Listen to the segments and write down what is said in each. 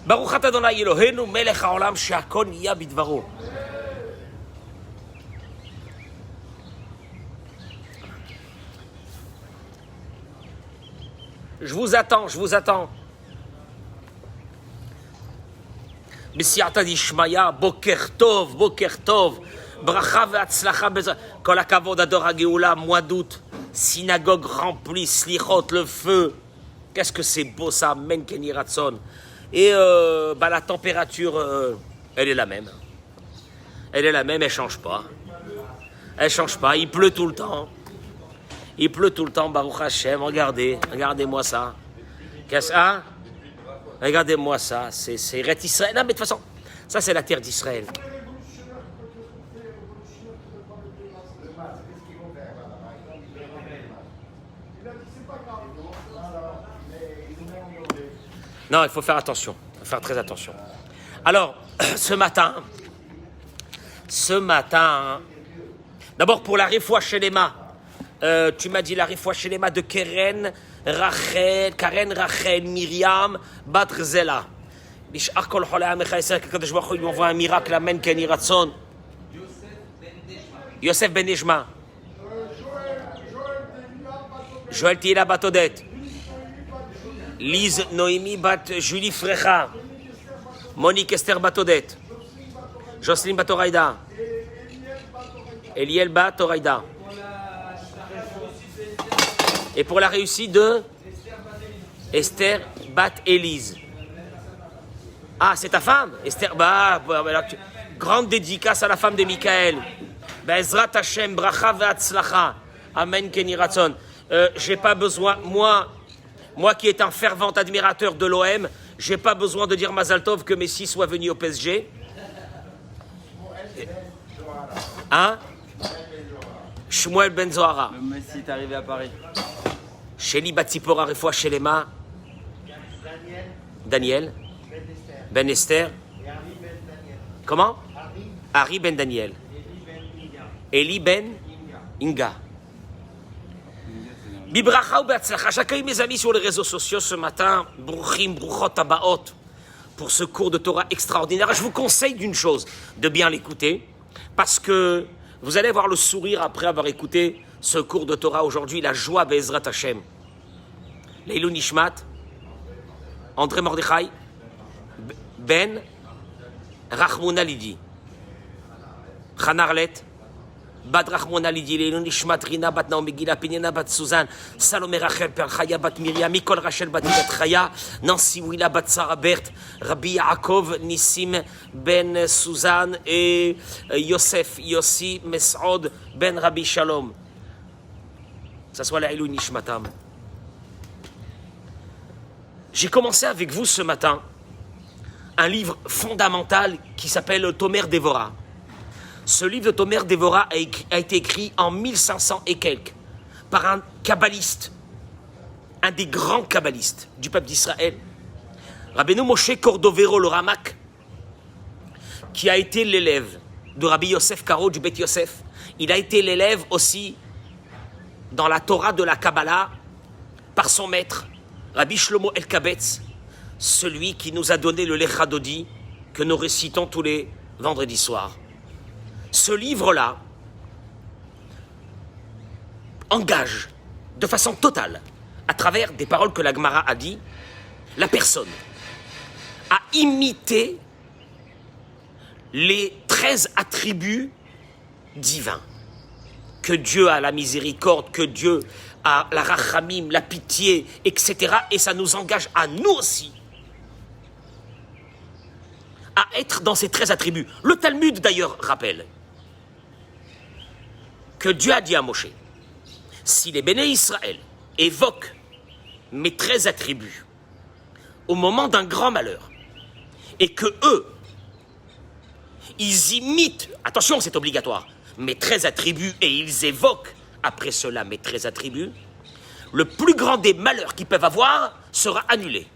ברוך אתה אדוני אלוהינו מלך העולם שהכל נהיה בדברו. Je vous attends, je vous attends. בסייעתא דשמיא, בוקר טוב, בוקר טוב. ברכה והצלחה בעזרת. כל הכבוד הדור הגאולה, mois d'août, synagogue remplie, slichot, le feu. Qu'est-ce que c'est beau ça, men ken yhi ratzon. Et la température, elle est la même. Elle est la même, elle change pas. Elle change pas, il pleut tout le temps. Il pleut tout le temps, Baruch Hashem, regardez-moi ça. Qu'est-ce hein? Regardez-moi ça, c'est Eretz Israël. Non mais de toute façon, ça c'est la terre d'Israël. Non, il faut faire attention, il faut faire très attention. Alors, ce matin, d'abord pour la Refoua Shelema, tu m'as dit la Refoua Shelema de Karen Rachel, Myriam, Bat Rzela. Bishar kol cholei Amecha Yisrael, qu'Akadosh Baruch Hu lui envoie un miracle, amen, ken yhi ratzon. Yosef ben Nejma. Joël Tihila bat Odette. Lise Noémie bat Julie Frecha. Monique Esther bat Odette. Jocelyne bat Oraïda. Eliel bat Oraïda. Et pour la réussite de Esther bat Élise. Ah, c'est ta femme? Esther, grande dédicace à la femme de Michael. Be'ezrat Hashem, bracha ve'atzlacha. Amen, ken yhi ratzon. J'ai pas besoin, moi qui est un fervent admirateur de l'OM, j'ai pas besoin de dire Mazal Tov que Messi soit venu au PSG. Hein? Shmuel Ben Zohara. Messi est arrivé à Paris. Sheli Batzipora Refoua Shelema. Daniel. Ben Esther. Comment? Harry Ben Daniel. Eli Ben Inga. Bibracha ou be'atzlacha. J'accueille mes amis sur les réseaux sociaux ce matin. Bruchim, bruchot, abaot. Pour ce cours de Torah extraordinaire. Je vous conseille d'une chose, de bien l'écouter. Parce que vous allez avoir le sourire après avoir écouté ce cours de Torah aujourd'hui. La joie be'ezrat Hashem. Leilou Nishmat. André Mordechai. Ben Rachmona Lidi. Chanarlet. Bat Rachmona Lidi, Leilou Nishmat, Rina bat Naomi Gila, Penina bat Suzanne, Salomé Rachel, Per Chaya bat Myriam, Mikol Rachel bat Bet Chaya, Nancy Willa bat Sarah Berthe, Rabbi Yaakov, Nissim ben Suzanne et Yosef, Yossi, Mes'od ben Rabbi Shalom. Ça soit la Leilou Nishmatam. J'ai commencé avec vous ce matin un livre fondamental qui s'appelle Tomer Dévora. Ce livre de Tomer Dévora a été écrit en 1500 et quelques par un kabbaliste, un des grands kabbalistes du peuple d'Israël, Rabbeinu Moshe Cordovero le Ramak, qui a été l'élève de Rabbi Yosef Karo du Beth Yosef. Il a été l'élève aussi dans la Torah de la Kabbalah par son maître, Rabbi Shlomo Elkabetz, celui qui nous a donné le Lecha Dodi que nous récitons tous les vendredis soirs. Ce livre-là engage de façon totale, à travers des paroles que la Gemara a dit, la personne à imiter les 13 attributs divins. Que Dieu a la miséricorde, que Dieu a la rachamim, la pitié, etc. Et ça nous engage à nous aussi à être dans ces 13 attributs. Le Talmud d'ailleurs rappelle que Dieu a dit à Moshe, si les béné Israël évoquent mes 13 attributs au moment d'un grand malheur, et que eux, ils imitent, attention c'est obligatoire, mes 13 attributs, et ils évoquent après cela mes 13 attributs, le plus grand des malheurs qu'ils peuvent avoir sera annulé.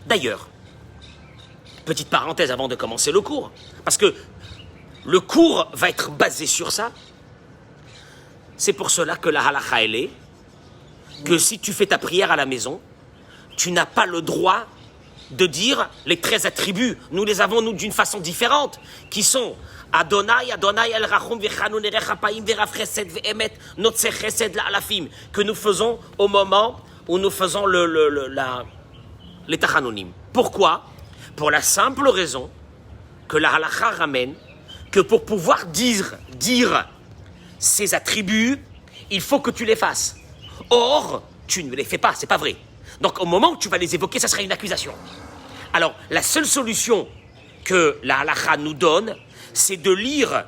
D'ailleurs, petite parenthèse avant de commencer le cours, parce que le cours va être basé sur ça. C'est pour cela que la halakha, elle est que si tu fais ta prière à la maison, tu n'as pas le droit de dire les 13 attributs. Nous les avons, nous, d'une façon différente, qui sont Adonai, Adonai, El Rachum, Vechanun, Erech Hapaim, Verav Chesed, Ve'emet, Notzer Chesed, La'alafim, que nous faisons au moment où nous faisons les Tachanonim. Pourquoi? Pour la simple raison que la halakha ramène que pour pouvoir dire ces attributs, il faut que tu les fasses. Or, tu ne les fais pas, c'est pas vrai. Donc au moment où tu vas les évoquer, ça serait une accusation. Alors, la seule solution que la halakha nous donne, c'est de lire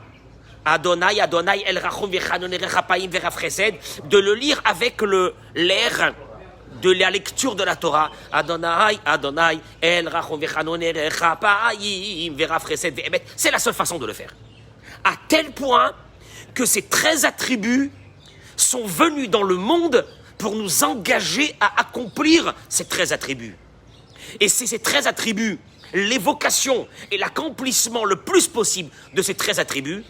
Adonai, Adonai, El Rachum, Vechanun, Erech Hapaim, Verav Chesed, de le lire avec l'air de la lecture de la Torah. Adonai, Adonai, El Rachum, Vechanun, Erech Hapaim, Verav Chesed, Ve'emet. C'est la seule façon de le faire. À tel point que ces 13 attributs sont venus dans le monde pour nous engager à accomplir ces 13 attributs. Et c'est ces 13 attributs, l'évocation et l'accomplissement le plus possible de ces 13 attributs,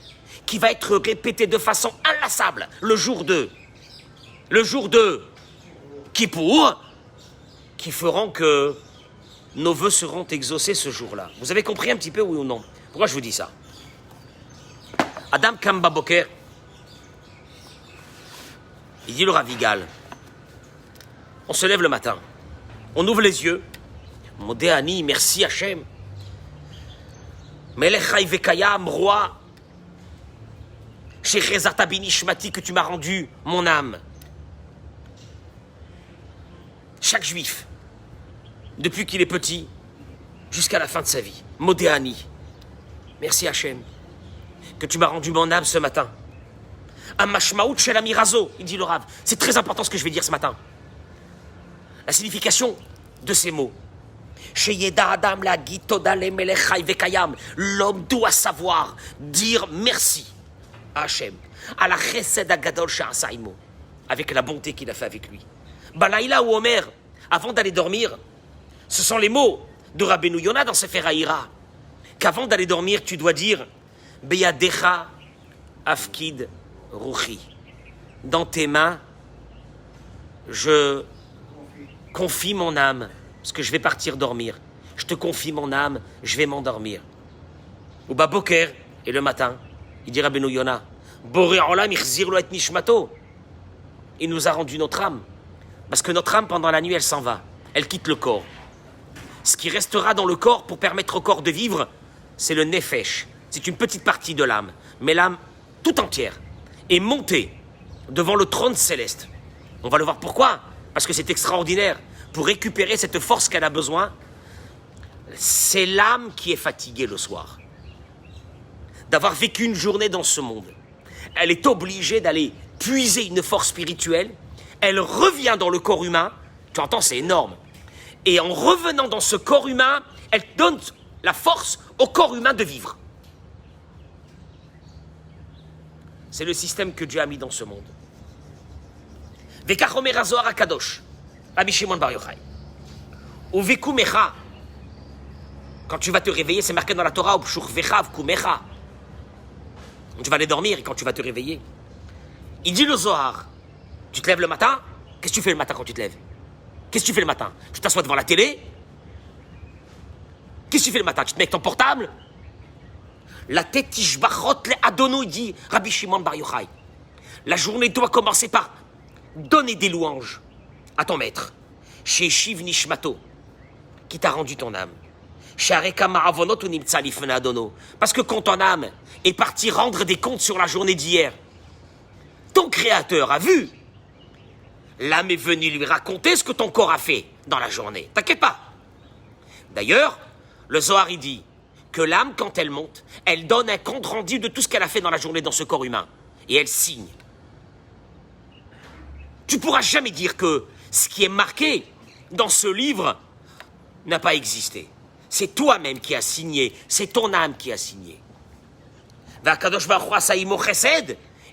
qui va être répété de façon inlassable le jour de Kippour, qui feront que nos vœux seront exaucés ce jour-là. Vous avez compris un petit peu, oui ou non? Pourquoi je vous dis ça? Adam Kamba Boker, il dit le Ravigal, on se lève le matin, on ouvre les yeux, Modéani, merci Hachem, Melech Chai Vekayam, roi, Shechezata Binishmati, que tu m'as rendu mon âme. Chaque juif, depuis qu'il est petit, jusqu'à la fin de sa vie, Modéani, merci Hachem, que tu m'as rendu mon âme ce matin. Amashmaout shel amirazo, il dit le Rav. C'est très important ce que je vais dire ce matin. La signification de ces mots. Sheyeda adam la gitoda le melechai vekayam. L'homme doit savoir dire merci à Hachem, à la chesed agadol sha'asaimo, avec la bonté qu'il a fait avec lui. Balaïla ou Omer, avant d'aller dormir, ce sont les mots de Rabbeinu Yonah dans Sefer Haïra, qu'avant d'aller dormir, tu dois dire Beyadecha afkid ruchi. Dans tes mains, je confie mon âme, parce que je vais partir dormir. Je te confie mon âme, je vais m'endormir. Ou Baboker, et le matin, il dit Rabbeinu Yonah, Boré olam ichzir lo et nishmato. Il nous a rendu notre âme. Parce que notre âme, pendant la nuit, elle s'en va. Elle quitte le corps. Ce qui restera dans le corps pour permettre au corps de vivre, c'est le nefesh. C'est une petite partie de l'âme. Mais l'âme, tout entière, est montée devant le trône céleste. On va le voir pourquoi. Parce que c'est extraordinaire. Pour récupérer cette force qu'elle a besoin, c'est l'âme qui est fatiguée le soir. D'avoir vécu une journée dans ce monde. Elle est obligée d'aller puiser une force spirituelle. Elle revient dans le corps humain. Tu entends, c'est énorme. Et en revenant dans ce corps humain, elle donne la force au corps humain de vivre. C'est le système que Dieu a mis dans ce monde. Vekachomer Azohar Akadosh, Rabbi Shimon Bar Yochai. Ou Vekumecha. Quand tu vas te réveiller, c'est marqué dans la Torah, Upshur Vechav Kumecha. Tu vas aller dormir et quand tu vas te réveiller. Il dit le Zohar, tu te lèves le matin, qu'est-ce que tu fais le matin quand tu te lèves? Qu'est-ce que tu fais le matin? Tu t'assois devant la télé? Qu'est-ce que tu fais le matin? Tu te mets avec ton portable? La tête tishbachot le adono, dit Rabbi Shimon Bar Yochai. La journée doit commencer par donner des louanges à ton maître. Chez Shiv Nishmato, qui t'a rendu ton âme. Parce que quand ton âme est partie rendre des comptes sur la journée d'hier, ton créateur a vu. L'âme est venue lui raconter ce que ton corps a fait dans la journée. T'inquiète pas. D'ailleurs, le Zohar il dit que l'âme, quand elle monte, elle donne un compte rendu de tout ce qu'elle a fait dans la journée dans ce corps humain. Et elle signe. Tu ne pourras jamais dire que ce qui est marqué dans ce livre n'a pas existé. C'est toi-même qui as signé, c'est ton âme qui a signé.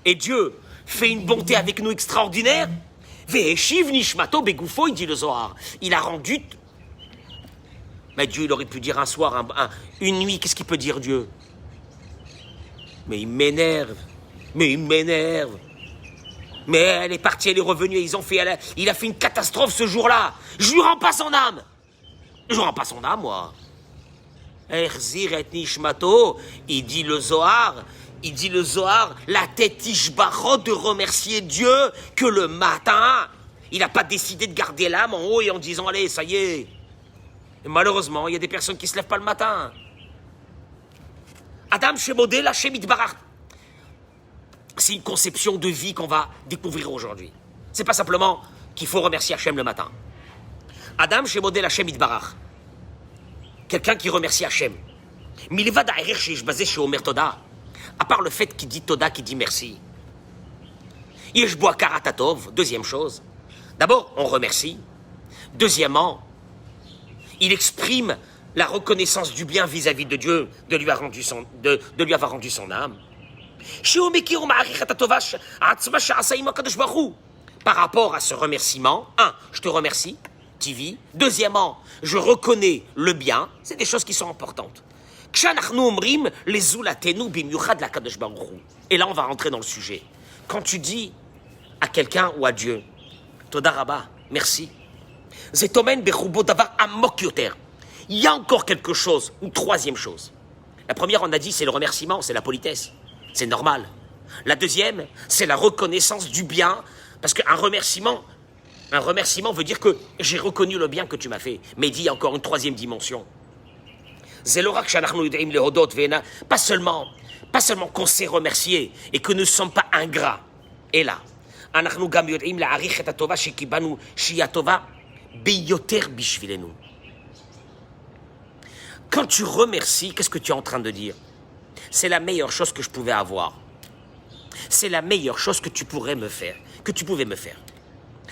Et Dieu fait une bonté avec nous extraordinaire. Ve'eshiv nishmato begoufo, il dit le Zohar. Il a rendu. Mais Dieu, il aurait pu dire un soir, une nuit, qu'est-ce qu'il peut dire Dieu? Mais il m'énerve. Mais il m'énerve. Mais elle est partie, elle est revenue, il a fait une catastrophe ce jour-là. Je lui rends pas son âme. Je lui rends pas son âme, moi. Erzir et Nishmato, il dit le Zohar, la tête Ishbachot de remercier Dieu que le matin, il n'a pas décidé de garder l'âme en haut et en disant, allez, ça y est. Et malheureusement, il y a des personnes qui ne se lèvent pas le matin. Adam Shemodé, Hashem Itbarach. C'est une conception de vie qu'on va découvrir aujourd'hui. C'est pas simplement qu'il faut remercier Hashem le matin. Adam Shemodé, Hashem Itbarach. Quelqu'un qui remercie Hashem. Milvad ha'erer sheyesh bazeh sheomer toda. À part le fait qu'il dit toda, qu'il dit merci. Yesh bo hakarat hatov. Deuxième chose. D'abord, on remercie. Deuxièmement, il exprime la reconnaissance du bien vis-à-vis de Dieu, de lui avoir rendu son âme. Par rapport à ce remerciement, je te remercie, Tivi. Deuxièmement, je reconnais le bien, c'est des choses qui sont importantes. Et là, on va rentrer dans le sujet. Quand tu dis à quelqu'un ou à Dieu, Toda Rabba, merci, il y a encore quelque chose, une troisième chose. La première, on a dit, c'est le remerciement, c'est la politesse. C'est normal. La deuxième, c'est la reconnaissance du bien, parce qu'un remerciement veut dire que j'ai reconnu le bien que tu m'as fait. Mais il y a encore une troisième dimension. Pas seulement qu'on sait remercier et que nous ne sommes pas ingrats. Et là, quand tu remercies, qu'est-ce que tu es en train de dire? C'est la meilleure chose que je pouvais avoir. C'est la meilleure chose que tu pourrais me faire, que tu pouvais me faire.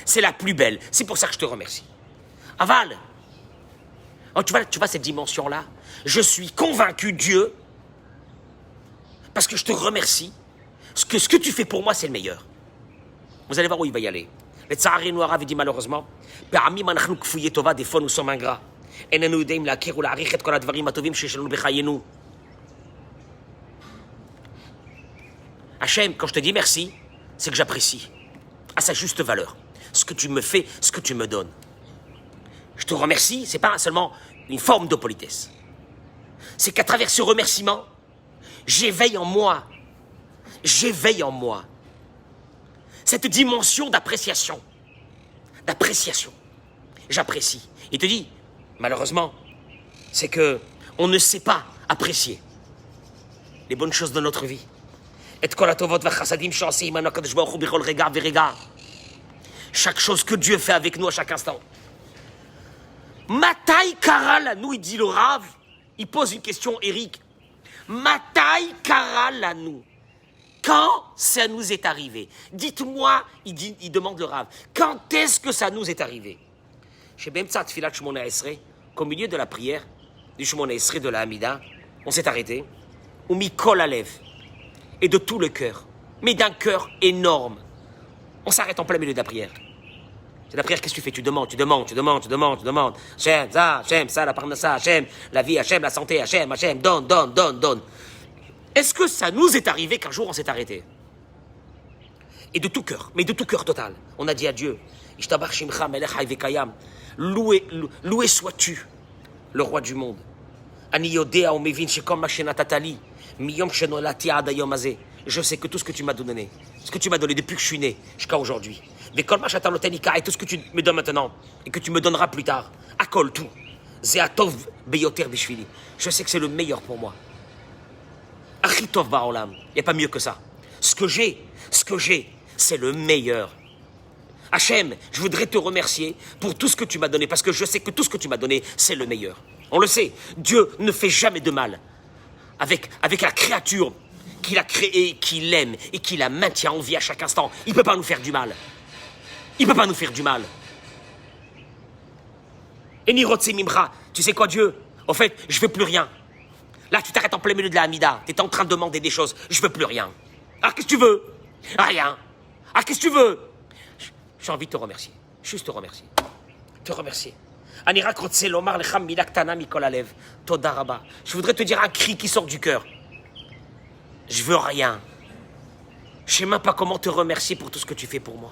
C'est la plus belle. C'est pour ça que je te remercie. Aval. Oh, tu vois cette dimension-là? Je suis convaincu, Dieu, parce que je te remercie. Ce que tu fais pour moi, c'est le meilleur. Vous allez voir où il va y aller. Le Tsahari Noir avait dit malheureusement, des fois nous sommes ingrats. Hachem, quand je te dis merci, c'est que j'apprécie à sa juste valeur ce que tu me fais, ce que tu me donnes. Je te remercie, c'est pas seulement une forme de politesse. C'est qu'à travers ce remerciement, j'éveille en moi cette dimension d'appréciation. J'apprécie. Il te dit, malheureusement, c'est que on ne sait pas apprécier les bonnes choses de notre vie. Chaque chose que Dieu fait avec nous à chaque instant. Matai kara lanou, il dit le Rav, il pose une question, Eric. Matai kara lanou. Quand ça nous est arrivé? Dites-moi, il demande le Rav, quand est-ce que ça nous est arrivé? Chez Bemtsat Filat Shmona Esrei, qu'au milieu de la prière, du Shmona Esrei de la Hamida, on s'est arrêté, ou mikol alev, et de tout le cœur, mais d'un cœur énorme. On s'arrête en plein milieu de la prière. C'est la prière, qu'est-ce que tu fais? Tu demandes. Hachem, ça, la parnassa, Hachem, la vie, Hachem, la santé, Hachem, donne. Est-ce que ça nous est arrivé qu'un jour on s'est arrêté? Et de tout cœur, mais de tout cœur total. On a dit à Dieu, loué sois-tu, le roi du monde. Je sais que tout ce que tu m'as donné, depuis que je suis né jusqu'à aujourd'hui, et tout ce que tu me donnes maintenant et que tu me donneras plus tard, akol tout, zeatov beyoter bishvili. Je sais que c'est le meilleur pour moi. Achitov ba'olam, il n'y a pas mieux que ça. Ce que j'ai, c'est le meilleur. Hachem, je voudrais te remercier pour tout ce que tu m'as donné, parce que je sais que tout ce que tu m'as donné, c'est le meilleur. On le sait, Dieu ne fait jamais de mal avec la créature qu'il a créée, qu'il aime et qui la maintient en vie à chaque instant. Il ne peut pas nous faire du mal. Et Nirotse Mimra, tu sais quoi, Dieu? En fait, je veux plus rien. Là, tu t'arrêtes en plein milieu de la Hamida. Tu es en train de demander des choses. Je veux plus rien. Alors, qu'est-ce que tu veux? Rien. Alors, qu'est-ce que tu veux? J'ai envie de te remercier. Juste te remercier. Je voudrais te dire un cri qui sort du cœur. Je veux rien. Je sais même pas comment te remercier pour tout ce que tu fais pour moi.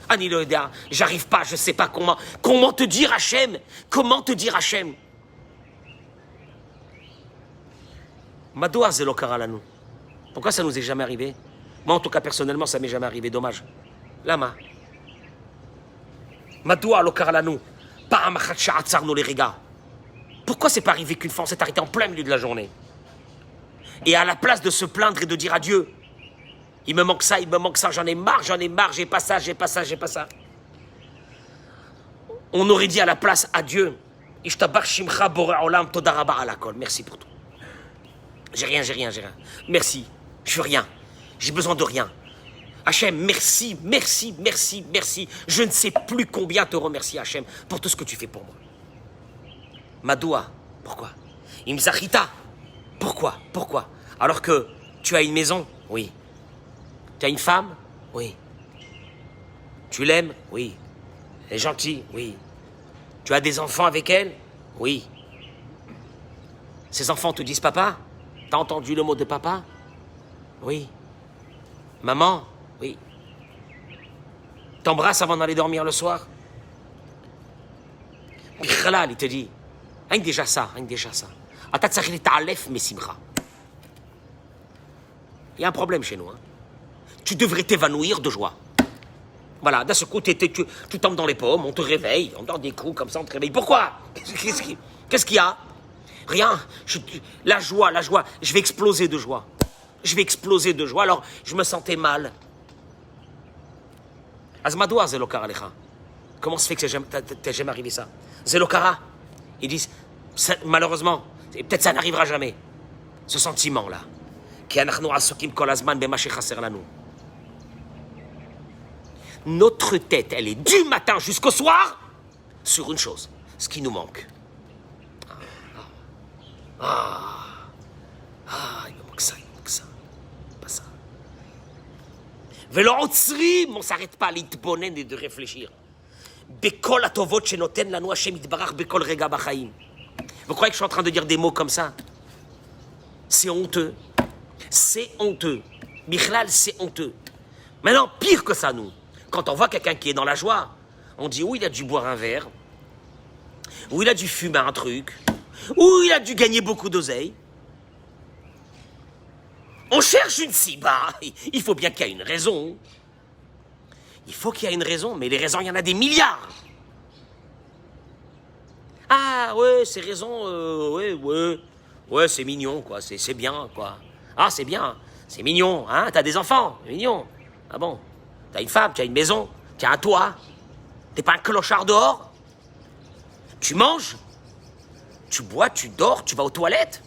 Ani lo yoda, j'arrive pas, je sais pas comment. Comment te dire Hachem? Comment te dire Hachem? Madoua zelo kara lanu. Pourquoi ça nous est jamais arrivé? Moi, en tout cas, personnellement, ça m'est jamais arrivé. Dommage. Lama. Madoua lo kara lanu. Pa'am achat sha'atzarnu leriga. Pourquoi c'est pas arrivé qu'une fois on s'est arrêté en plein milieu de la journée? Et à la place de se plaindre et de dire adieu, il me manque ça, j'en ai marre, j'ai pas ça, j'ai pas ça, j'ai pas ça. On aurait dit à la place adieu. Ishtabach shimcha boré olam toda rabba alakol. Merci pour tout. J'ai rien. Merci. Je veux rien. J'ai besoin de rien. Hachem, merci. Je ne sais plus combien te remercier, Hachem, pour tout ce que tu fais pour moi. Madoua, pourquoi? Imzachita, pourquoi? Alors que tu as une maison? Oui. Tu as une femme? Oui. Tu l'aimes? Oui. Elle est gentille? Oui. Tu as des enfants avec elle? Oui. Ces enfants te disent papa? T'as entendu le mot de papa? Oui. Maman? Oui. T'embrasses avant d'aller dormir le soir? Bichalal, il te dit, rien que déjà ça. Il y a un problème chez nous. Hein. Tu devrais t'évanouir de joie. Voilà, d'un seul coup, tu tombes dans les pommes, on te réveille, on donne des coups comme ça, on te réveille. Pourquoi? Qu'est-ce qu'il y a? Rien. La joie. Je vais exploser de joie. Alors, je me sentais mal. Azmadoua, Zelokara, Lecha. Comment se fait que t'es jamais arrivé ça? Zelokara. Ils disent, malheureusement, peut-être ça n'arrivera jamais. Ce sentiment-là. Notre tête, elle est du matin jusqu'au soir sur une chose, ce qui nous manque. Il me manque ça. Pas ça. On ne s'arrête pas à l'itbonen et de réfléchir. Bekol atovot shenoten lanu Hashem yitbarach bekol rega b'chaim. Vous croyez que je suis en train de dire des mots comme ça? C'est honteux. Bichlal, c'est honteux. Maintenant, pire que ça, nous. Quand on voit quelqu'un qui est dans la joie, on dit, il a dû boire un verre, ou il a dû fumer un truc, ou il a dû gagner beaucoup d'oseille. On cherche une ciba. Il faut bien qu'il y ait une raison. Mais les raisons, il y en a des milliards. Ah, ouais, ces raisons, ouais, c'est mignon, quoi, c'est bien, quoi. Ah, c'est bien, c'est mignon, hein, t'as des enfants, c'est mignon. Ah bon, t'as une femme, t'as une maison, t'as un toit. T'es pas un clochard dehors. Tu manges, tu bois, tu dors, tu vas aux toilettes,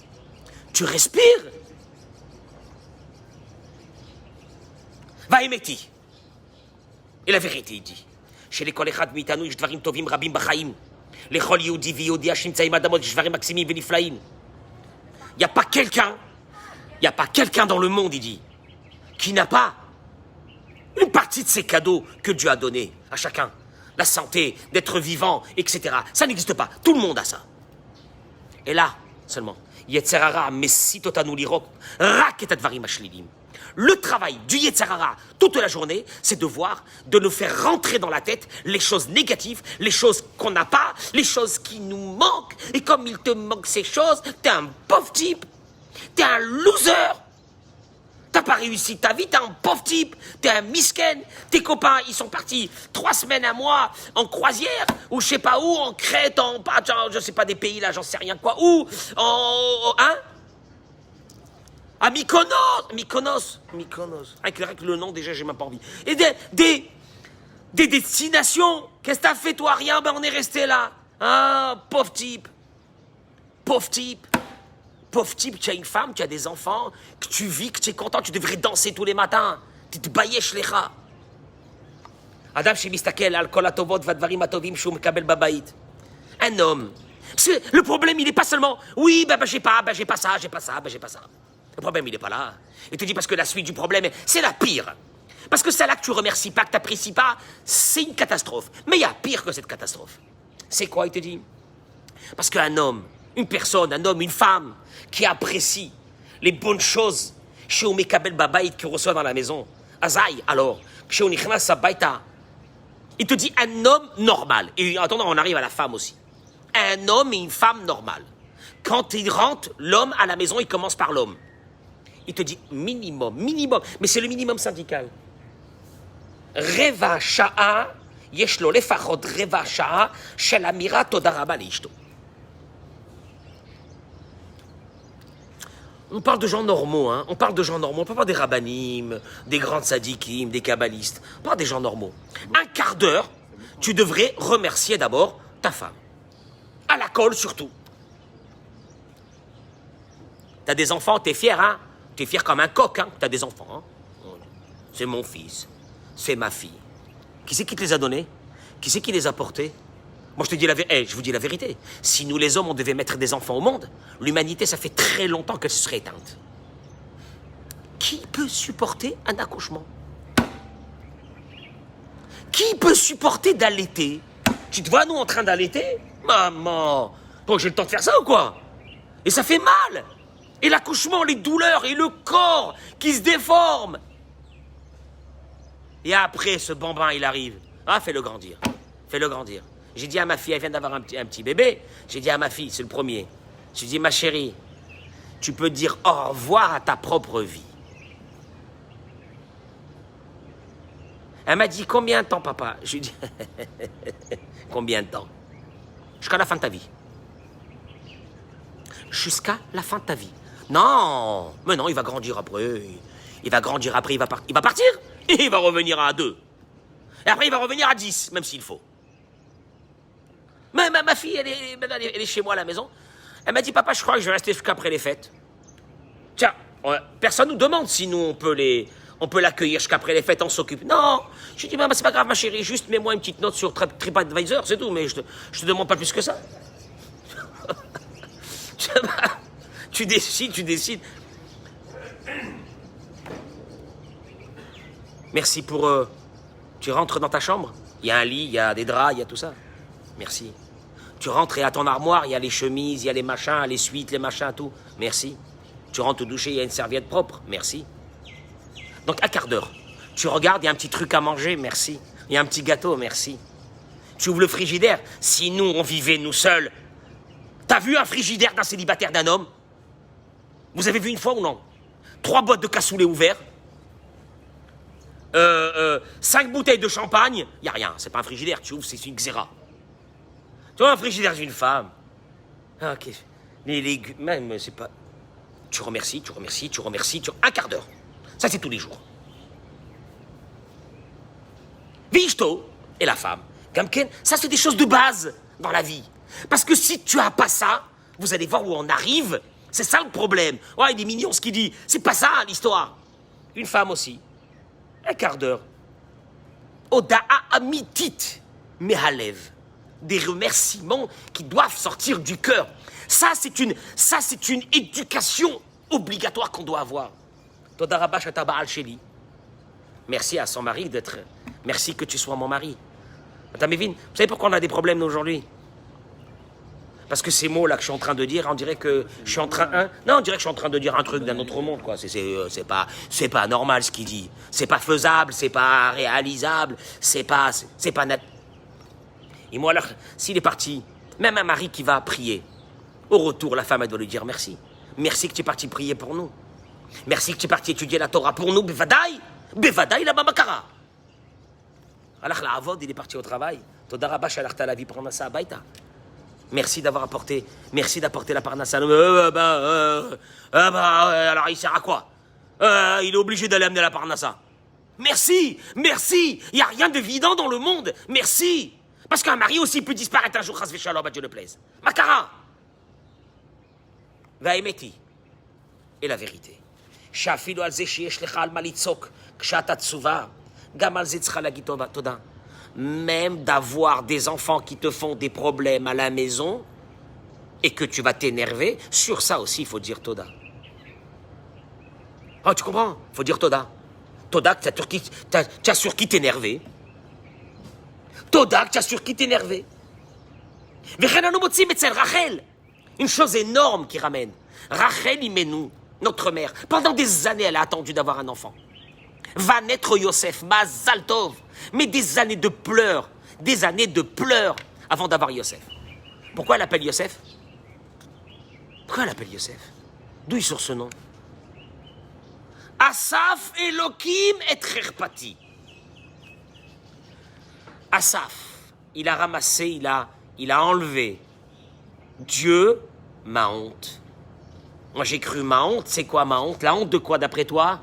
tu respires. Va émetti. Et la vérité, il dit, chez les collègues mitanu, je dvarim tovim rabim bachaim. Les chol yehudi v'yehudi hashim tzaim adamot shvarim maksimim v'niflaim. Il n'y a pas quelqu'un dans le monde, il dit, qui n'a pas une partie de ces cadeaux que Dieu a donnés à chacun. La santé, d'être vivant, etc. Ça n'existe pas. Tout le monde a ça. Et là, seulement, Yetzerara mesitotanu lirok rak et advarim ashlilim. Le travail du Yetzerara toute la journée, c'est de nous faire rentrer dans la tête les choses négatives, les choses qu'on n'a pas, les choses qui nous manquent. Et comme il te manque ces choses, t'es un pauvre type, t'es un loser. T'as pas réussi ta vie, t'es un pauvre type, t'es un misken. Tes copains, ils sont partis 3 semaines, un mois en croisière, ou je sais pas où, en Crète, je sais pas des pays là, j'en sais rien quoi, où, à Mykonos. Avec le nom, déjà, j'ai même pas envie. Et des destinations. Qu'est-ce que t'as fait, toi? Rien, on est resté là. Ah, pauvre type. Pauvre type, tu as une femme, tu as des enfants, que tu vis, que tu es content, tu devrais danser tous les matins. Tu te bayesh lecha. Adam shemistakel al kol hatovot vadvarim hatovim shu mekabel babayit. Un homme. Le problème, il n'est pas seulement, oui, j'ai pas ça. Le problème, il n'est pas là. Il te dit parce que la suite du problème, c'est la pire. Parce que celle-là que tu remercies pas, que tu n'apprécies pas, c'est une catastrophe. Mais il y a pire que cette catastrophe. C'est quoi, il te dit? Parce qu'un homme, une personne, un homme, une femme, qui apprécie les bonnes choses, Chez Mekabel Babaït qui reçoit dans la maison. Azaï, alors. Chez Onichnas Sabaïta. Il te dit un homme normal. Et attends, on arrive à la femme aussi. Un homme et une femme normale. Quand il rentre, l'homme à la maison, il commence par l'homme. Il te dit minimum. Mais c'est le minimum syndical. Reva sha'a, yeshlo lefachot reva sha'a, shel amira toda rabba leishto. On parle de gens normaux, hein. On parle de gens normaux. On parle pas des rabbanim, des grands tzadikim, des kabbalistes. On parle des gens normaux. Un quart d'heure, tu devrais remercier d'abord ta femme. À la colle surtout. T'as des enfants, t'es fier, hein. T'es fier comme un coq, hein. T'as des enfants, hein. C'est mon fils, c'est ma fille. Qui c'est qui te les a donnés? Qui c'est qui les a portés? Moi, je vous dis la vérité. Si nous, les hommes, on devait mettre des enfants au monde, l'humanité, ça fait très longtemps qu'elle se serait éteinte. Qui peut supporter un accouchement? Qui peut supporter d'allaiter? Tu te vois, nous, en train d'allaiter? Maman, bon, j'ai le temps de faire ça ou quoi? Et ça fait mal. Et l'accouchement, les douleurs, et le corps qui se déforme. Et après, ce bambin, il arrive. Ah, fais-le grandir. Fais-le grandir. J'ai dit à ma fille, elle vient d'avoir un petit bébé. J'ai dit à ma fille, c'est le premier. J'ai dit, ma chérie, tu peux dire au revoir à ta propre vie. Elle m'a dit, combien de temps, papa? Je lui ai dit, combien de temps? Jusqu'à la fin de ta vie. Jusqu'à la fin de ta vie. Non, mais non, il va grandir après. Il va grandir après, il va partir. Et il va revenir à 2. Et après, il va revenir à 10, même s'il faut. Mais ma fille, elle est chez moi à la maison. Elle m'a dit, papa, je crois que je vais rester jusqu'après les fêtes. Tiens, personne nous demande si nous, on peut l'accueillir jusqu'après les fêtes, on s'occupe. Non, je dis, c'est pas grave, ma chérie, juste mets-moi une petite note sur TripAdvisor, c'est tout, mais je te demande pas plus que ça. Tu décides. Merci pour... tu rentres dans ta chambre, il y a un lit, il y a des draps, il y a tout ça. Merci. Tu rentres et à ton armoire, il y a les chemises, il y a les machins, les suites, les machins, tout. Merci. Tu rentres te doucher, il y a une serviette propre. Merci. Donc, à quart d'heure, tu regardes, il y a un petit truc à manger. Merci. Il y a un petit gâteau. Merci. Tu ouvres le frigidaire. Si nous, on vivait, nous seuls. T'as vu un frigidaire d'un célibataire d'un homme? Vous avez vu une fois ou non? 3 boîtes de cassoulet ouverts. 5 bouteilles de champagne. Il n'y a rien. C'est pas un frigidaire. Tu ouvres, c'est une xéra. Tu vois, un frigidaire d'une femme. Ah, ok. Les légumes, même, c'est pas... Tu remercies. Un quart d'heure. Ça, c'est tous les jours. Vishto et la femme. Gamken, ça, c'est des choses de base dans la vie. Parce que si tu as pas ça, vous allez voir où on arrive. C'est ça le problème. Ouais, il est mignon ce qu'il dit. C'est pas ça, l'histoire. Une femme aussi. Un quart d'heure. Oda'a amitit mehalev. Des remerciements qui doivent sortir du cœur. Ça, c'est une éducation obligatoire qu'on doit avoir. Toda rabba shata ba'al sheli. Merci à son mari d'être... Merci que tu sois mon mari. Attends, Mévin, vous savez pourquoi on a des problèmes aujourd'hui? Parce que ces mots-là que je suis en train de dire, on dirait que je suis en train... Hein? Non, on dirait que je suis en train de dire un truc d'un autre monde, quoi. C'est pas normal ce qu'il dit. C'est pas faisable, c'est pas réalisable, c'est pas net. Et moi, alors, s'il est parti, même un mari qui va prier, au retour, la femme, elle doit lui dire merci. Merci que tu es parti prier pour nous. Merci que tu es parti étudier la Torah pour nous. Bevadaï la bamakara. Alors, la Avod, il est parti au travail. Toda rabba shalachta la vie parnassa abaïta. Merci d'avoir apporté, merci d'apporter la parnassa. Alors, il sert à quoi? Il est obligé d'aller amener la parnassa. Merci. Il n'y a rien d'évident dans le monde. Merci. Parce qu'un mari aussi peut disparaître un jour, chas v'shalom, à Dieu le plaise. Makara. Vaemeti. Et la vérité. Shafilu al ze sheyesh lecha al malitzok, kshat tsuva, gam al ze tzcha lagit toda. Même d'avoir des enfants qui te font des problèmes à la maison et que tu vas t'énerver, sur ça aussi, il faut dire toda. Oh, tu comprends? Il faut dire toda. Toda, tu as sur qui t'énerver. Toda, tu as sur qui t'énerver. Une chose énorme qui ramène. Rachel Imenu, notre mère, pendant des années, elle a attendu d'avoir un enfant. Va naître Yosef, Mazal Tov. Mais des années de pleurs avant d'avoir Yosef. Pourquoi elle appelle Yosef? Pourquoi elle appelle Yosef? D'où il sort ce nom? Asaf Elohim et Cherpati. Asaf, il a ramassé, il a enlevé. Dieu, ma honte. Moi j'ai cru ma honte, c'est quoi ma honte? La honte de quoi d'après toi?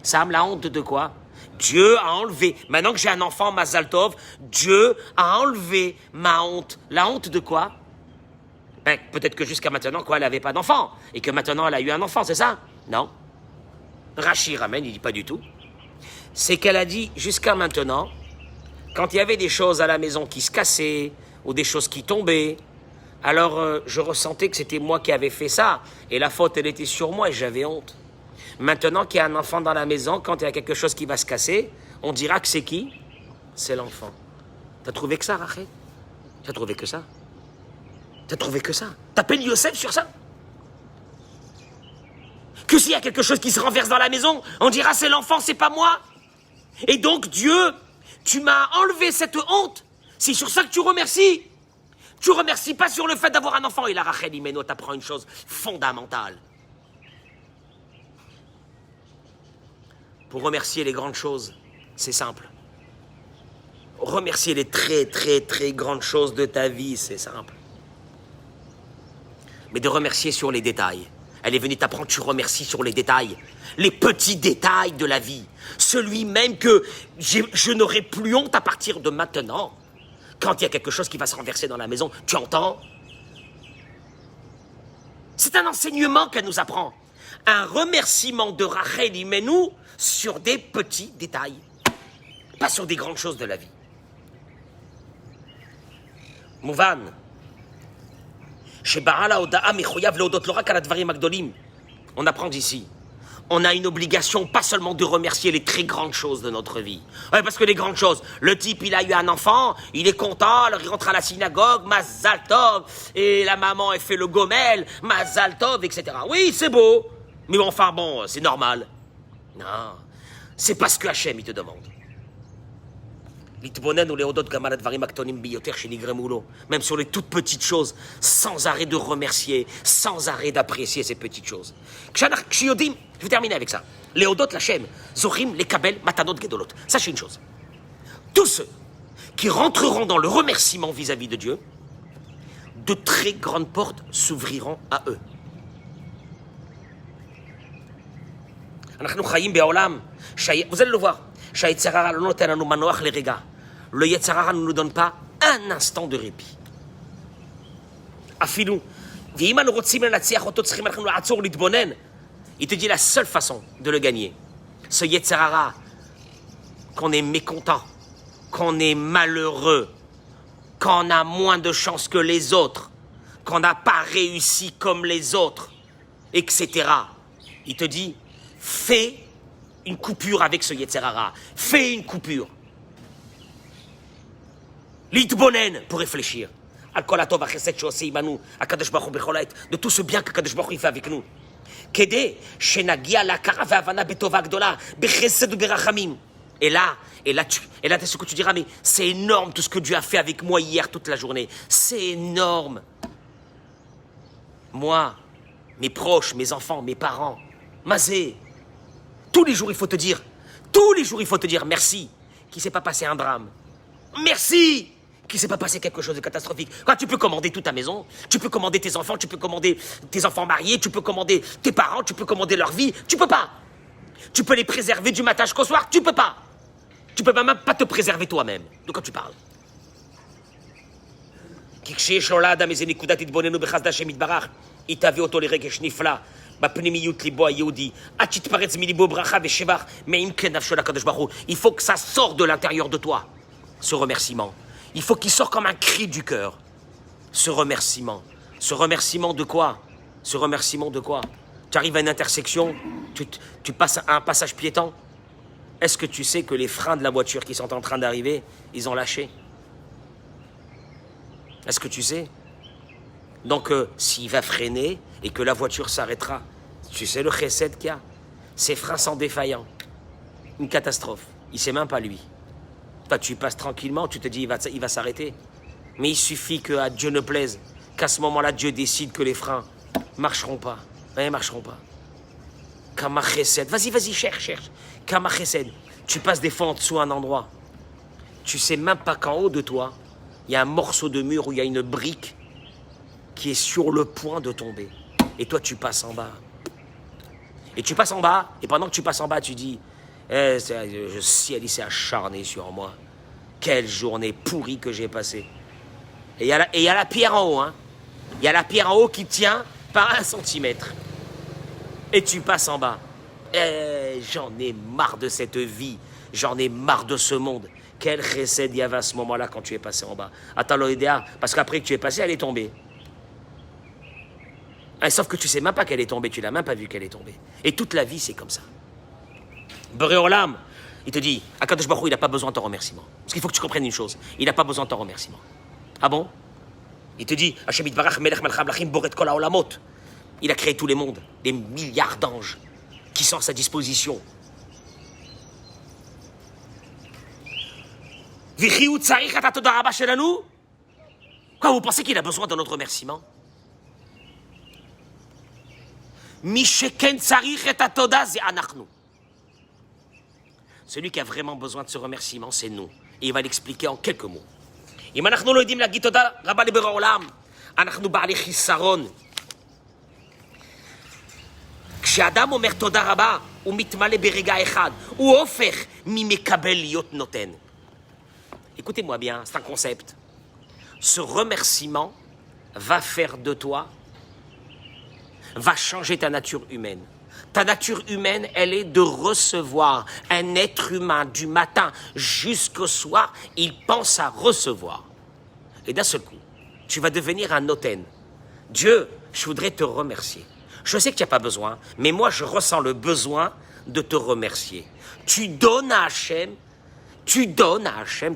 Sam, la honte de quoi? Dieu a enlevé. Maintenant que j'ai un enfant, Mazal Tov, Dieu a enlevé ma honte. La honte de quoi? Ben, peut-être que jusqu'à maintenant, quoi, elle n'avait pas d'enfant. Et que maintenant, elle a eu un enfant, c'est ça? Non. Rachi ramène, il dit pas du tout. C'est qu'elle a dit, jusqu'à maintenant, quand il y avait des choses à la maison qui se cassaient, ou des choses qui tombaient, alors je ressentais que c'était moi qui avais fait ça. Et la faute, elle était sur moi et j'avais honte. Maintenant qu'il y a un enfant dans la maison, quand il y a quelque chose qui va se casser, on dira que c'est qui? C'est l'enfant. T'as trouvé que ça, Rachel? T'as trouvé que ça? T'as trouvé que ça? T'appelles Yosef sur ça? Que s'il y a quelque chose qui se renverse dans la maison, on dira c'est l'enfant, c'est pas moi? Et donc Dieu, tu m'as enlevé cette honte. C'est sur ça que tu remercies. Tu remercies pas sur le fait d'avoir un enfant. Et la Rachel Imeno t'apprend une chose fondamentale. Pour remercier les grandes choses, c'est simple. Remercier les très, très, très grandes choses de ta vie, c'est simple. Mais de remercier sur les détails. Elle est venue t'apprendre, tu remercies sur les détails. Les petits détails de la vie. Celui même que je n'aurai plus honte à partir de maintenant. Quand il y a quelque chose qui va se renverser dans la maison, tu entends? C'est un enseignement qu'elle nous apprend. Un remerciement de Rachel Imenu sur des petits détails. Pas sur des grandes choses de la vie. Mouvan. On apprend d'ici. On a une obligation, pas seulement de remercier les très grandes choses de notre vie. Ouais, parce que les grandes choses, le type, il a eu un enfant, il est content, alors il rentre à la synagogue, Mazal Tov, et la maman, elle fait le gomel, Mazal Tov, etc. Oui, c'est beau, mais enfin bon, c'est normal. Non, c'est parce que Hachem, il te demande. Même sur les toutes petites choses, sans arrêt de remercier, sans arrêt d'apprécier ces petites choses. Je vais terminer avec ça. Léodot Lachem, Zochim, les Kabel, Matanot Gedolot. Sachez une chose. Tous ceux qui rentreront dans le remerciement vis-à-vis de Dieu, de très grandes portes s'ouvriront à eux. Vous allez le voir. Le Yetzirara ne nous donne pas un instant de répit. Afilou. Il te dit la seule façon de le gagner. Ce Yetzirara, qu'on est mécontent, qu'on est malheureux, qu'on a moins de chance que les autres, qu'on n'a pas réussi comme les autres, etc. Il te dit, fais une coupure avec ce Yetzirara. Fais une coupure. L'itbonen pour réfléchir. De tout ce bien que Kadosh Baruch Hu fait avec nous. Et là, ce que tu diras, mais c'est énorme tout ce que Dieu a fait avec moi hier toute la journée. C'est énorme. Moi, mes proches, mes enfants, mes parents, Mazé, tous les jours il faut te dire merci, qu'il ne s'est pas passé un drame. Merci qu'il ne s'est pas passé quelque chose de catastrophique. Quand tu peux commander toute ta maison, tu peux commander tes enfants, tu peux commander tes enfants mariés, tu peux commander tes parents, tu peux commander leur vie, tu peux pas. Tu peux les préserver du matin jusqu'au soir, tu peux pas. Tu peux même pas te préserver toi-même. De quoi tu parles? Il faut que ça sorte de l'intérieur de toi, ce remerciement. Il faut qu'il sorte comme un cri du cœur. Ce remerciement. Ce remerciement de quoi? Ce remerciement de quoi? Tu arrives à une intersection, tu passes à un passage piéton. Est-ce que tu sais que les freins de la voiture qui sont en train d'arriver, ils ont lâché? Est-ce que tu sais? Donc, s'il va freiner et que la voiture s'arrêtera, Tu sais le chesed qu'il y a? Ses freins sont défaillants. Une catastrophe. Il ne sait même pas lui. Toi, tu passes tranquillement, tu te dis, il va s'arrêter. Mais il suffit qu'à Dieu ne plaise, qu'à ce moment-là, Dieu décide que les freins ne marcheront pas. Ils ne marcheront pas. Kama chesed. Vas-y, cherche. Kama chesed. Tu passes des fois en dessous un endroit. Tu sais même pas qu'en haut de toi, il y a un morceau de mur où il y a une brique qui est sur le point de tomber. Et toi, tu passes en bas. Et tu passes en bas, et pendant que tu passes en bas, tu dis, le ciel, il s'est acharné sur moi. Quelle journée pourrie que j'ai passée. Et il y a la pierre en haut, hein. Il y a la pierre en haut qui tient par 1 centimètre. Et tu passes en bas. J'en ai marre de cette vie. J'en ai marre de ce monde. Quel chesed il y avait à ce moment-là quand tu es passé en bas. Attends, l'OEDA, parce qu'après que tu es passé, elle est tombée. Sauf que tu sais même pas qu'elle est tombée, tu l'as même pas vu qu'elle est tombée. Et toute la vie, c'est comme ça. Boré Olam, il te dit, Akadosh Baruch Hu, il n'a pas besoin de ton remerciement. Parce qu'il faut que tu comprennes une chose, il n'a pas besoin de ton remerciement. Ah bon? Il te dit, Hashem Yitbarach Melech Melech Hamlachim Boret Kol HaOlamot. Il a créé tous les mondes, des milliards d'anges qui sont à sa disposition. Vichiut Tzarich Ata Toda Rabba Shelanu? Quoi, vous pensez qu'il a besoin de notre remerciement? Celui qui a vraiment besoin de ce remerciement, c'est nous. Et il va l'expliquer en quelques mots. Écoutez-moi bien, c'est un concept. Ce remerciement va faire de toi, va changer ta nature humaine. Ta nature humaine, elle est de recevoir. Un être humain, du matin jusqu'au soir, il pense à recevoir. Et d'un seul coup, tu vas devenir un noten. Dieu, je voudrais te remercier. Je sais que tu n'as pas besoin, mais moi, je ressens le besoin de te remercier. Tu donnes à Hachem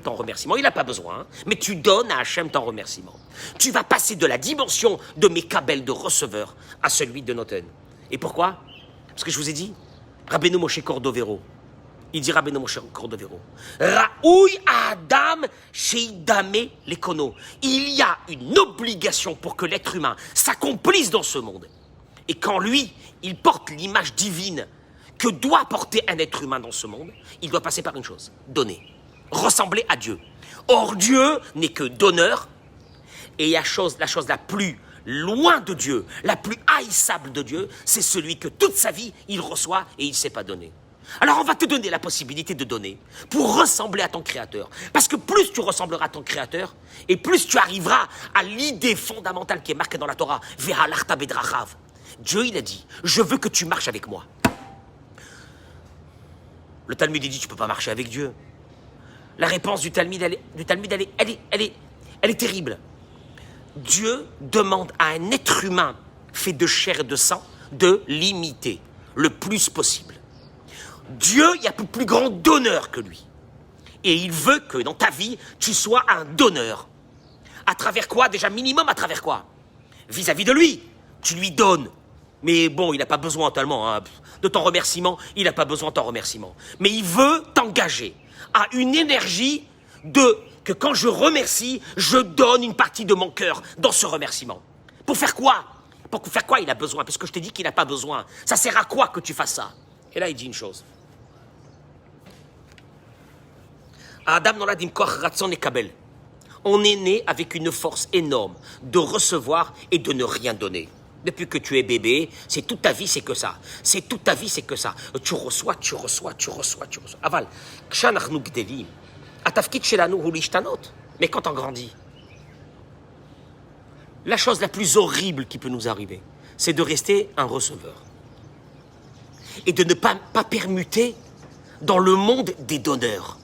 ton remerciement. Il n'a pas besoin, mais tu donnes à Hachem ton remerciement. Tu vas passer de la dimension de Mekabel, de receveur, à celui de Noten. Et pourquoi? Parce que je vous ai dit, Rabbeinu Moshe Cordovero, il dit Rabbeinu Moshe Cordovero, Raoui Adam Sheidame Lekono. Il y a une obligation pour que l'être humain s'accomplisse dans ce monde. Et quand lui, il porte l'image divine que doit porter un être humain dans ce monde, il doit passer par une chose, donner, ressembler à Dieu. Or, Dieu n'est que donneur, et la chose la plus loin de Dieu, la plus haïssable de Dieu, c'est celui que toute sa vie, il reçoit et il ne sait pas donner. Alors on va te donner la possibilité de donner pour ressembler à ton Créateur. Parce que plus tu ressembleras à ton Créateur, et plus tu arriveras à l'idée fondamentale qui est marquée dans la Torah, Ve'alarta bedrachav. Dieu, il a dit, je veux que tu marches avec moi. Le Talmud dit, tu ne peux pas marcher avec Dieu. La réponse du Talmud, elle est terrible. Dieu demande à un être humain fait de chair et de sang de l'imiter le plus possible. Dieu, il n'y a plus grand donneur que lui. Et il veut que dans ta vie, tu sois un donneur. À travers quoi? Déjà minimum à travers quoi? Vis-à-vis de lui. Tu lui donnes. Mais bon, il n'a pas besoin tellement de ton remerciement. Il n'a pas besoin de ton remerciement. Mais il veut t'engager à une énergie que quand je remercie, je donne une partie de mon cœur dans ce remerciement. Pour faire quoi? Pour faire quoi il a besoin? Parce que je t'ai dit qu'il n'a pas besoin. Ça sert à quoi que tu fasses ça? Et là, il dit une chose. Adam nolad im koach ratzon lekabel. On est né avec une force énorme de recevoir et de ne rien donner. Depuis que tu es bébé, c'est toute ta vie, c'est que ça. C'est toute ta vie, c'est que ça. Tu reçois. Aval, kshanachnu gdelim, atafkit shelanu hu lishtanot. Mais quand on grandit, la chose la plus horrible qui peut nous arriver, c'est de rester un receveur. Et de ne pas permuter dans le monde des donneurs.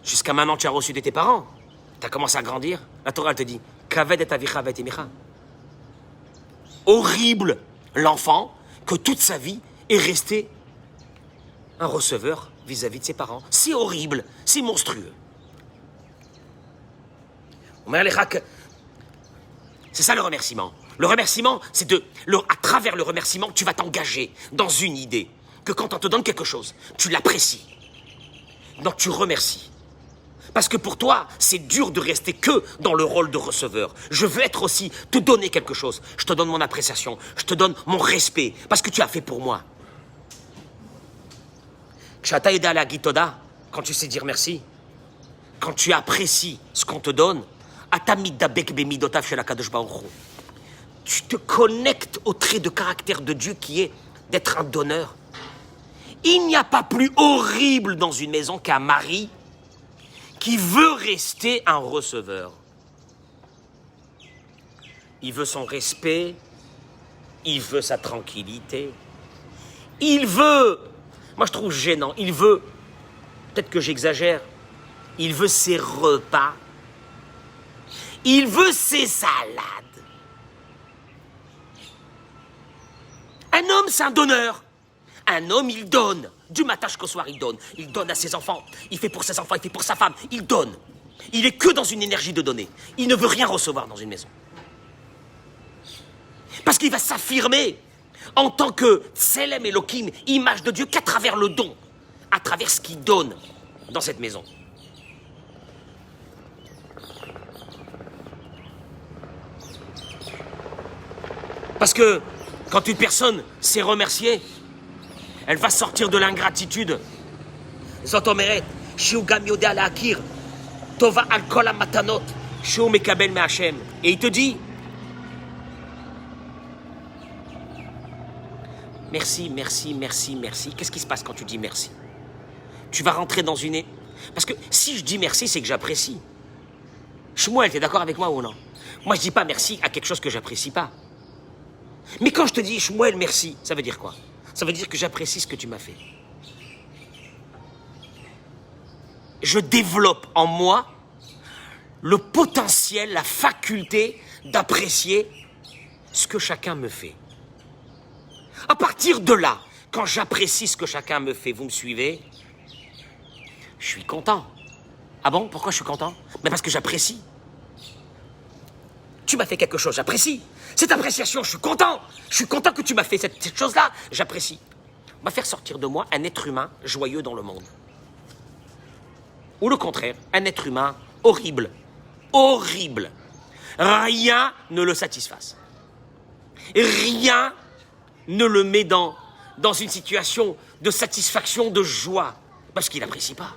Jusqu'à maintenant, tu as reçu de tes parents. Tu as commencé à grandir. La Torah, elle te dit, Kaved et avicha vet imecha. Horrible l'enfant que toute sa vie est resté un receveur vis-à-vis de ses parents. C'est horrible, c'est monstrueux. C'est ça le remerciement. Le remerciement, c'est à travers le remerciement, tu vas t'engager dans une idée. Que quand on te donne quelque chose, tu l'apprécies. Donc tu remercies. Parce que pour toi, c'est dur de rester que dans le rôle de receveur. Je veux être aussi, te donner quelque chose. Je te donne mon appréciation, je te donne mon respect, parce que tu as fait pour moi. Kshata aidé à la Gitoda, quand tu sais dire merci, quand tu apprécies ce qu'on te donne, tu te connectes au trait de caractère de Dieu qui est d'être un donneur. Il n'y a pas plus horrible dans une maison qu'un mari qui veut rester un receveur. Il veut son respect, il veut sa tranquillité, il veut, moi je trouve gênant, il veut, peut-être que j'exagère, il veut ses repas, il veut ses salades. Un homme, c'est un donneur. Un homme, il donne. Du matin jusqu'au soir, il donne. Il donne à ses enfants. Il fait pour ses enfants, il fait pour sa femme. Il donne. Il est que dans une énergie de donner. Il ne veut rien recevoir dans une maison. Parce qu'il va s'affirmer en tant que Tselem Elohim, image de Dieu, qu'à travers le don, à travers ce qu'il donne dans cette maison. Parce que quand une personne sait remercier, elle va sortir de l'ingratitude. Zotomeret, shiu gam yodea le'akir, tova al kol hamatanot, shiu mekabel me'Hashem. Et il te dit, merci, merci, merci, merci. Qu'est-ce qui se passe quand tu dis merci? Tu vas rentrer dans une... Parce que si je dis merci, c'est que j'apprécie. Shmuel, t'es d'accord avec moi ou non? Moi, je dis pas merci à quelque chose que j'apprécie pas. Mais quand je te dis Shmuel, merci, ça veut dire quoi? Ça veut dire que j'apprécie ce que tu m'as fait. Je développe en moi le potentiel, la faculté d'apprécier ce que chacun me fait. À partir de là, quand j'apprécie ce que chacun me fait, vous me suivez? Je suis content. Ah bon? Pourquoi je suis content? Mais parce que j'apprécie. Tu m'as fait quelque chose, j'apprécie. Cette appréciation, je suis content. Je suis content que tu m'as fait cette chose-là, j'apprécie. On va faire sortir de moi un être humain joyeux dans le monde. Ou le contraire, un être humain horrible. Horrible. Rien ne le satisfasse. Rien ne le met dans une situation de satisfaction, de joie. Parce qu'il n'apprécie pas.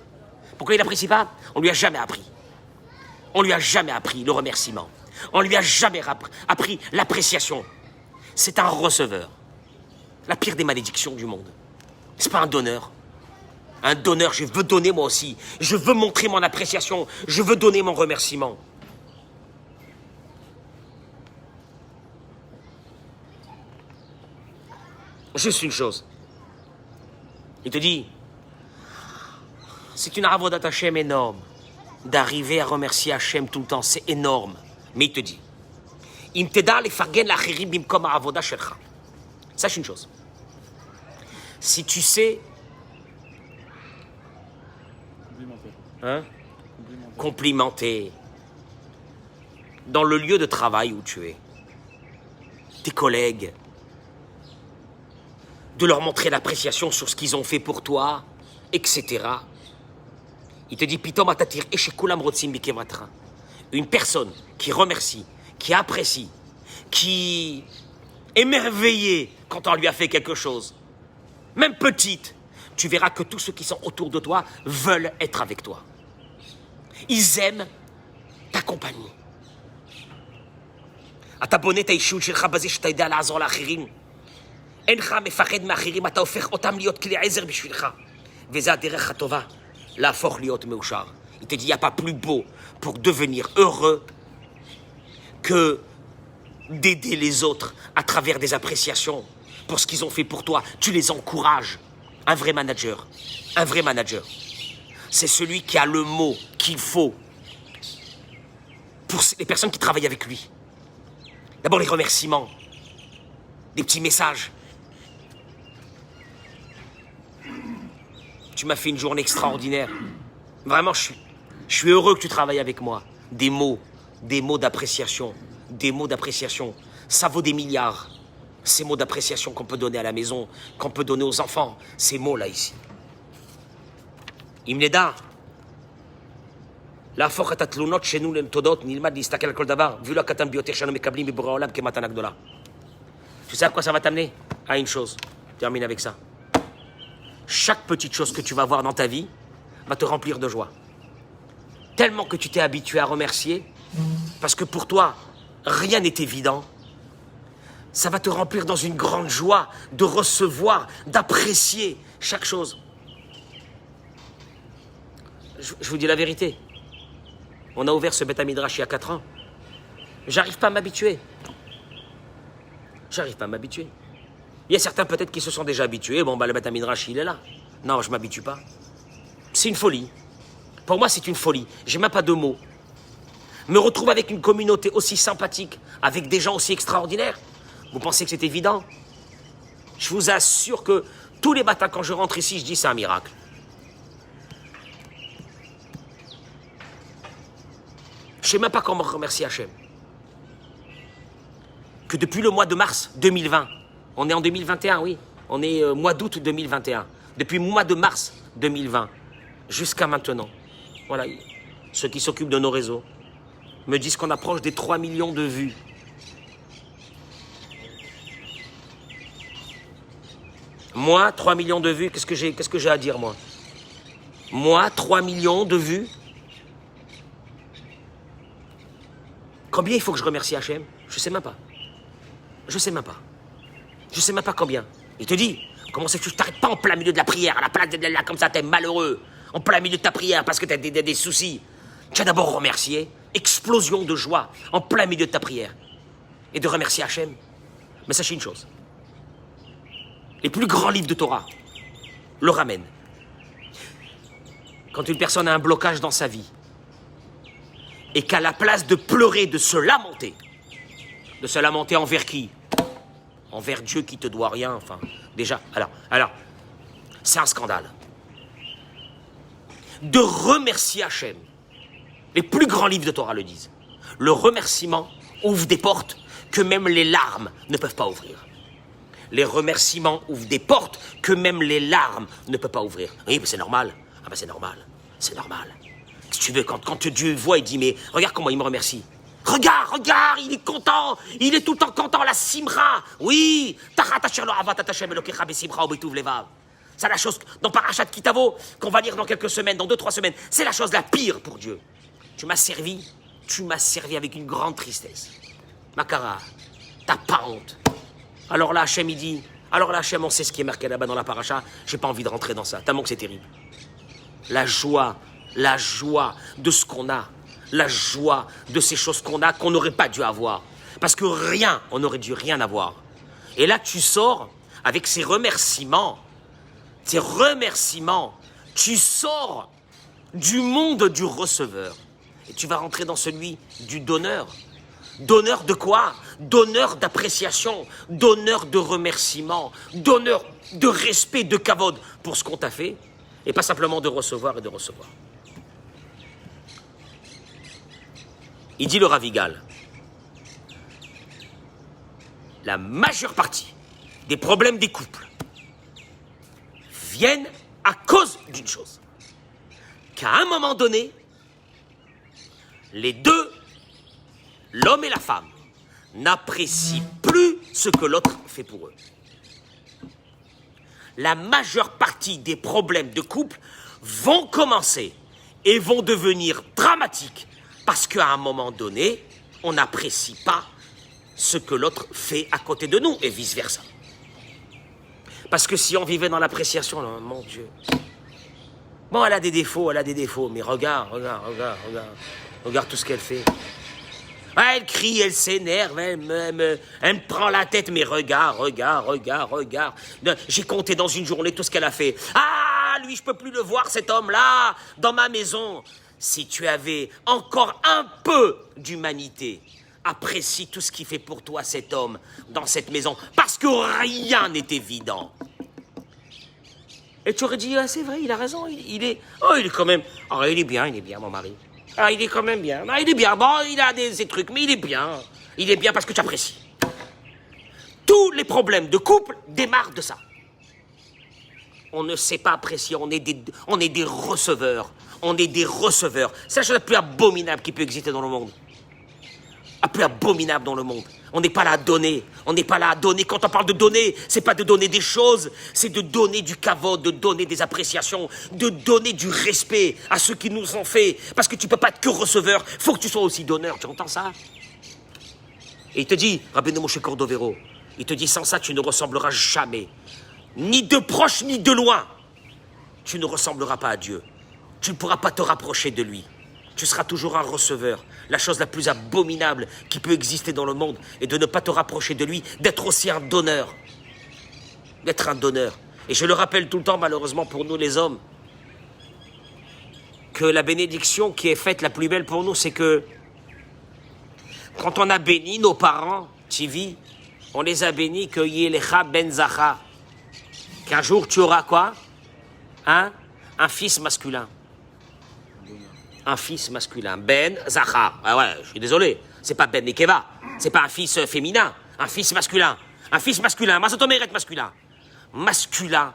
Pourquoi il n'apprécie pas? On lui a jamais appris. On lui a jamais appris le remerciement. On lui a jamais appris l'appréciation. C'est un receveur. La pire des malédictions du monde. C'est pas un donneur. Un donneur, je veux donner moi aussi. Je veux montrer mon appréciation. Je veux donner mon remerciement. Juste une chose. Il te dit, c'est une avodat Hashem énorme. D'arriver à remercier Hashem tout le temps, c'est énorme. Mais il te dit, sache une chose. Si tu sais complimenter dans le lieu de travail où tu es, tes collègues, de leur montrer l'appréciation sur ce qu'ils ont fait pour toi, etc. Il te dit, une personne qui remercie, qui apprécie, qui est émerveillée quand on lui a fait quelque chose, même petite, tu verras que tous ceux qui sont autour de toi veulent être avec toi. Ils aiment ta compagnie. אתה בונה את האישיות שלך בזה שאתה יודע לעזור לאחרים. אינך מפחד מאחרים, אתה הופך אותם להיות כלי עזר בשבילך. וזה הדרך הטובה, להפוך להיות מאושר. Il te dit, il n'y a pas plus beau pour devenir heureux que d'aider les autres à travers des appréciations pour ce qu'ils ont fait pour toi. Tu les encourages. Un vrai manager, c'est celui qui a le mot qu'il faut pour les personnes qui travaillent avec lui. D'abord les remerciements, des petits messages. Tu m'as fait une journée extraordinaire. Vraiment, je suis heureux que tu travailles avec moi. Des mots d'appréciation, des mots d'appréciation. Ça vaut des milliards. Ces mots d'appréciation qu'on peut donner à la maison, qu'on peut donner aux enfants. Ces mots-là ici. Imneda. להפוך את התלונות שלנו לתודות, נלמד להסתכל על כל דבר, ואילו הקטן ביותר שאנו מקבלים מבורא העולם כמתנה גדולה. Tu sais à quoi ça va t'amener? À une chose. Termine avec ça. Chaque petite chose que tu vas voir dans ta vie va te remplir de joie. Tellement que tu t'es habitué à remercier, parce que pour toi, rien n'est évident, ça va te remplir dans une grande joie de recevoir, d'apprécier chaque chose. Je vous dis la vérité. On a ouvert ce Beth Midrash il y a 4 ans. J'arrive pas à m'habituer. J'arrive pas à m'habituer. Il y a certains peut-être qui se sont déjà habitués. Bon, bah le Beth Midrash, il est là. Non, je m'habitue pas. C'est une folie. Pour moi, c'est une folie. J'ai même pas de mots. Me retrouver avec une communauté aussi sympathique, avec des gens aussi extraordinaires. Vous pensez que c'est évident? Je vous assure que tous les matins, quand je rentre ici, je dis c'est un miracle. Je ne sais même pas comment remercier Hachem. Que depuis le mois de mars 2020, on est en 2021, oui, on est mois d'août 2021, depuis le mois de mars 2020 jusqu'à maintenant, voilà, ceux qui s'occupent de nos réseaux me disent qu'on approche des 3 millions de vues. Moi, 3 millions de vues, qu'est-ce que j'ai à dire, moi? Moi, 3 millions de vues. Combien il faut que je remercie Hachem? Je sais même pas. Je sais même pas. Je sais même pas combien. Il te dit, comment c'est que tu t'arrêtes pas en plein milieu de la prière, à la place de là, comme ça, t'es malheureux, en plein milieu de ta prière parce que t'as des soucis. Tu as d'abord remercié, explosion de joie, en plein milieu de ta prière. Et de remercier Hachem. Mais sachez une chose. Les plus grands livres de Torah le ramènent. Quand une personne a un blocage dans sa vie, et qu'à la place de pleurer, de se lamenter envers qui? Envers Dieu qui te doit rien, enfin, déjà, alors, c'est un scandale. De remercier Hachem. Les plus grands livres de Torah le disent. Le remerciement ouvre des portes que même les larmes ne peuvent pas ouvrir. Les remerciements ouvrent des portes que même les larmes ne peuvent pas ouvrir. Oui, mais c'est normal. Ah ben c'est normal. C'est normal. Si tu veux, quand Dieu voit, il dit, mais regarde comment il me remercie. Regarde, il est content. Il est tout le temps content, la simra. Oui. C'est la chose, dans Parashat Kitavo, qu'on va lire dans quelques semaines, dans 2-3 semaines, c'est la chose la pire pour Dieu. Tu m'as servi avec une grande tristesse. Makara, t'as pas honte. Alors là, Hachem, il dit, on sait ce qui est marqué là-bas dans la paracha, j'ai pas envie de rentrer dans ça, tellement que c'est terrible. La joie de ce qu'on a, la joie de ces choses qu'on a, qu'on n'aurait pas dû avoir. Parce que rien, on n'aurait dû rien avoir. Et là, tu sors avec ces remerciements, tu sors du monde du receveur. Et tu vas rentrer dans celui du donneur. Donneur de quoi? Donneur d'appréciation, donneur de remerciement, donneur de respect, de kavod pour ce qu'on t'a fait, et pas simplement de recevoir et de recevoir. Il dit le Ravigal, la majeure partie des problèmes des couples viennent à cause d'une chose. Qu'à un moment donné, les deux, l'homme et la femme, n'apprécient plus ce que l'autre fait pour eux. La majeure partie des problèmes de couple vont commencer et vont devenir dramatiques parce qu'à un moment donné, on n'apprécie pas ce que l'autre fait à côté de nous et vice-versa. Parce que si on vivait dans l'appréciation, là, mon Dieu. Bon, elle a des défauts, mais regarde tout ce qu'elle fait. Elle crie, elle s'énerve, elle me prend la tête, mais regarde. J'ai compté dans une journée tout ce qu'elle a fait. Ah, lui, je peux plus le voir, cet homme-là, dans ma maison. Si tu avais encore un peu d'humanité, apprécie tout ce qu'il fait pour toi, cet homme, dans cette maison, parce que rien n'est évident. Et tu aurais dit, ah, c'est vrai, il a raison, il est quand même, il est bien, mon mari. Ah, il est quand même bien. Ah, il est bien. Bon, il a ses trucs, mais il est bien. Il est bien parce que tu apprécies. Tous les problèmes de couple démarrent de ça. On ne sait pas apprécier, on est des receveurs. On est des receveurs. C'est la chose la plus abominable qui peut exister dans le monde. La plus abominable dans le monde. On n'est pas là à donner. On n'est pas là à donner. Quand on parle de donner, c'est pas de donner des choses, c'est de donner du kavod, de donner des appréciations, de donner du respect à ceux qui nous ont fait. Parce que tu peux pas être que receveur, faut que tu sois aussi donneur. Tu entends ça? Et il te dit, Rabbeinu Moshe Cordovero, il te dit, sans ça, tu ne ressembleras jamais. Ni de proche, ni de loin. Tu ne ressembleras pas à Dieu. Tu ne pourras pas te rapprocher de lui. Tu seras toujours un receveur. La chose la plus abominable qui peut exister dans le monde est de ne pas te rapprocher de lui, d'être aussi un donneur. D'être un donneur. Et je le rappelle tout le temps, malheureusement pour nous les hommes, que la bénédiction qui est faite la plus belle pour nous, c'est que quand on a béni nos parents, Tivi, on les a bénis que Yelecha ben Zacha. Qu'un jour tu auras quoi? Un fils masculin. Un fils masculin. Ben Zacha. Ah ouais, je suis désolé. C'est pas Ben Nekeva. C'est pas un fils féminin. Un fils masculin. Un fils masculin. Masotomeret masculin. Masculin.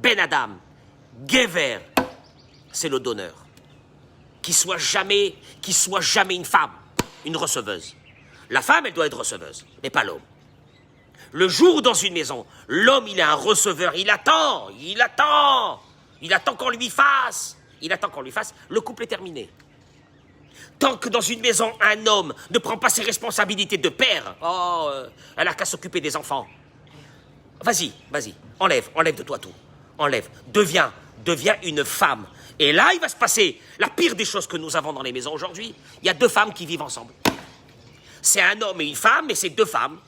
Ben Adam. Gever. C'est le donneur. Qui soit jamais une femme. Une receveuse. La femme, elle doit être receveuse. Mais pas l'homme. Le jour où dans une maison, l'homme, il est un receveur. Il attend qu'on lui fasse. Le couple est terminé. Tant que dans une maison, un homme ne prend pas ses responsabilités de père, elle n'a qu'à s'occuper des enfants. Vas-y, enlève de toi tout. Enlève, deviens une femme. Et là, il va se passer la pire des choses que nous avons dans les maisons aujourd'hui. Il y a deux femmes qui vivent ensemble. C'est un homme et une femme, mais c'est deux femmes.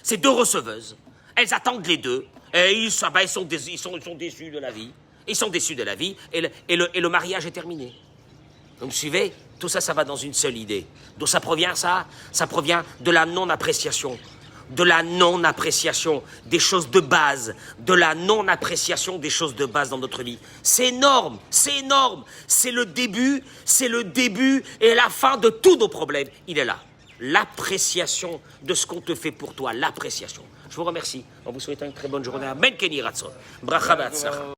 C'est deux receveuses. Elles attendent les deux. Et ils sont déçus de la vie. Ils sont déçus de la vie et le mariage est terminé. Vous me suivez? Tout ça, ça va dans une seule idée. D'où ça provient, ça? Ça provient de la non-appréciation. De la non-appréciation des choses de base. De la non-appréciation des choses de base dans notre vie. C'est énorme, c'est énorme. C'est le début et la fin de tous nos problèmes. Il est là. L'appréciation de ce qu'on te fait pour toi. L'appréciation. Je vous remercie. En vous souhaitant une très bonne journée. Amen, Kenny Ratson. Bracha be'atzlacha.